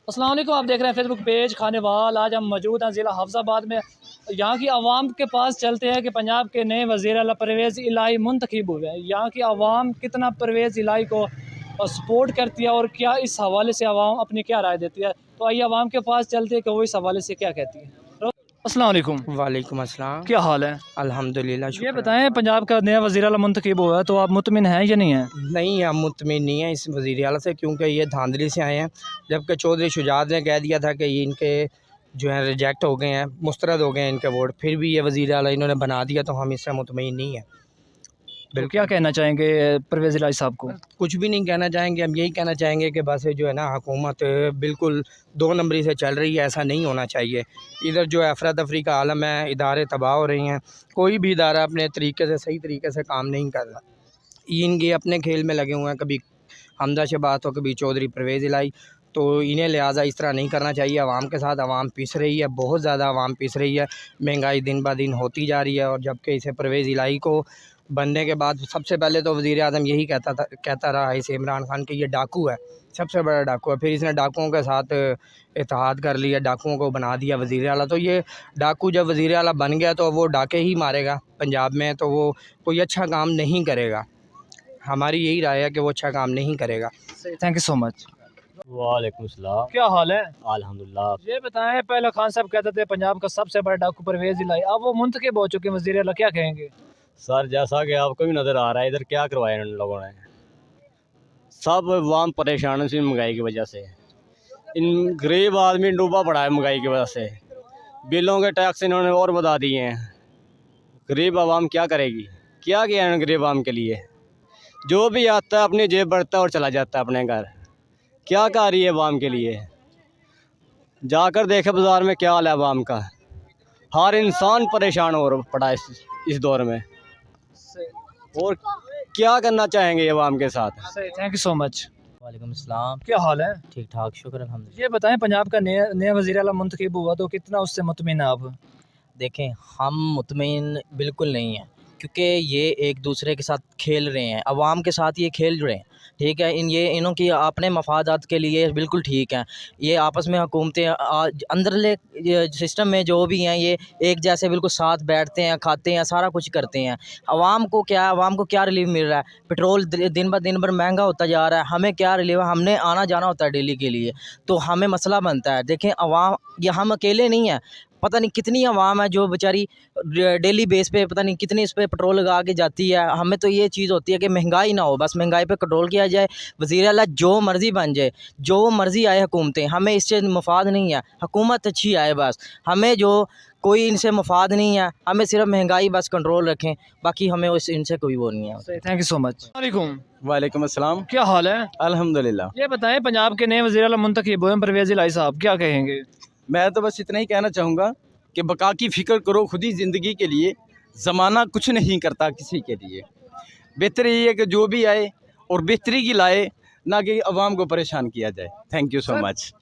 अस्सलाम वालेकुम, आप देख रहे हैं फेसबुक पेज खानेवाल। आज हम मौजूद हैं ज़िला हफ्ज़ाबाद में। यहाँ की आवाम के पास चलते हैं कि पंजाब के नए वज़ीर आला परवेज़ इलाही मुंतखब हुए हैं। यहाँ की आवाम कितना परवेज़ इलाही को सपोर्ट करती है और क्या इस हवाले से आवाम अपनी क्या राय देती है। तो आइए आवाम के पास चलते हैं कि वो इस हवाले से क्या कहती है। अस्सलाम वालेकुम। वालेकुम अस्सलाम। क्या हाल है? अल्हम्दुलिल्लाह, ये शुक्र। बताएं, पंजाब का नया वज़ीर आला मुंतखब हुआ है तो आप मुतमिन हैं या नहीं हैं? नहीं, हम मुतमिन नहीं हैं इस वज़ीर आला से, क्योंकि ये धांधली से आए हैं। जबकि चौधरी शुजात ने कह दिया था कि ये इनके जो है रिजेक्ट हो गए हैं, मुस्तरद हो गए हैं इनके वोट, फिर भी ये वज़ीर आला इन्होंने बना दिया, तो हम इससे मुतमिन नहीं हैं। तो क्या कहना चाहेंगे परवेज़ इलाही साहब को? कुछ भी नहीं कहना चाहेंगे, हम यही कहना चाहेंगे कि बस जो है ना, हुकूमत बिल्कुल दो नंबरी से चल रही है, ऐसा नहीं होना चाहिए। इधर जो है अफरा तफरी का आलम है, इदारे तबाह हो रही हैं, कोई भी इदारा अपने तरीके से सही तरीके से काम नहीं कर रहा। इनके अपने खेल में लगे हुए हैं, कभी हमजा से बात हो, कभी चौधरी परवेज़ इलाही, तो इन्हें लिहाजा इस तरह नहीं करना चाहिए। आवाम के साथ आवाम पिस रही है, बहुत ज़्यादा आवाम पिस रही है, महंगाई दिन ब दिन होती जा रही है। और जबकि इसे परवेज़ इलाही को बनने के बाद सबसे पहले तो वज़ीर आज़म यही कहता रहा इसे इमरान खान कि ये डाकू है, सबसे बड़ा डाकू है। फिर इसने डाकुओं के साथ इत्तेहाद कर लिया, डाकुओं को बना दिया वज़ीर आला। तो ये डाकू जब वज़ीर आला बन गया तो वो डाके ही मारेगा पंजाब में, तो वो कोई अच्छा काम नहीं करेगा। हमारी यही राय है कि वो अच्छा काम नहीं करेगा। Thank you so much. वालेकुम सलाम। क्या हाल है? अल्हम्दुलिल्लाह। ये बताएं, पहले खान साहब कहते थे पंजाब का सबसे बड़ा डाकू परवेज़ इलाही, अब वो मुंतखब हो चुके हैं वज़ीर आला, क्या कहेंगे? सर, जैसा कि आपको भी नज़र आ रहा है, इधर क्या करवाया इन लोगों ने। सब अवाम परेशान है इस महंगाई की वजह से। इन गरीब आदमी डूबा पड़ा है महंगाई की वजह से। बिलों के टैक्स इन्होंने और बढ़ा दिए हैं। गरीब आवाम क्या करेगी? क्या किया है गरीब आवाम के लिए? जो भी आता है अपनी जेब भरता है और चला जाता है अपने घर। क्या कर रही है आवाम के लिए? जाकर देखे बाज़ार में क्या हाल है आवाम का। हर इंसान परेशान हो पड़ा है इस दौर में। और क्या करना चाहेंगे अवाम के साथ? Thank you so much. वालेकुम अस्सलाम। क्या हाल है? ठीक ठाक, शुक्र अल्हम्दुलिल्लाह। ये बताएं, पंजाब का नया वज़ीर आला मुंतखब हुआ तो कितना उससे मुतमिन है आप? देखें, हम मुतमिन बिल्कुल नहीं हैं, क्योंकि ये एक दूसरे के साथ खेल रहे हैं, अवाम के साथ ये खेल रहे हैं। ठीक है, इन्हों की अपने मफादात के लिए बिल्कुल ठीक हैं। ये आपस में हुकूमतें अंदरले सिस्टम में जो भी हैं, ये एक जैसे बिल्कुल साथ बैठते हैं, खाते हैं, सारा कुछ करते हैं। अवाम को क्या रिलीफ मिल रहा है? पेट्रोल दिन ब दिन महंगा होता जा रहा है, हमें क्या रिलीफ? हमने आना जाना होता है डेली के लिए, तो हमें मसला बनता है। देखें, अवाम, ये हम अकेले नहीं हैं, पता नहीं कितनी आवाम है जो बेचारी डेली बेस पे पता नहीं कितनी इस पे पेट्रोल लगा के जाती है। हमें तो ये चीज़ होती है कि महंगाई ना हो, बस महंगाई पे कंट्रोल किया जाए। वज़ीर आला जो मर्ज़ी बन जाए, जो मर्ज़ी आए हुकूमतें, हमें इससे मफाद नहीं है। हुकूमत अच्छी आए बस, हमें जो कोई इनसे मफाद नहीं है। हमें सिर्फ महंगाई बस कंट्रोल रखें, बाकी हमें इनसे कोई वो नहीं है। Thank you so much. वालेकुम। वालेकुम अस्सलाम। क्या हाल है? अल्हम्दुलिल्लाह। ये बताएं, पंजाब के नए वज़ीर आला मुंतखब हुए हैं परवेज़ इलाही साहब, क्या कहेंगे? मैं तो बस इतना ही कहना चाहूँगा कि बका की फ़िक्र करो खुद ही ज़िंदगी के लिए, ज़माना कुछ नहीं करता किसी के लिए। बेहतर यही है कि जो भी आए और बेहतरी की लाए, ना कि अवाम को परेशान किया जाए। Thank you so much.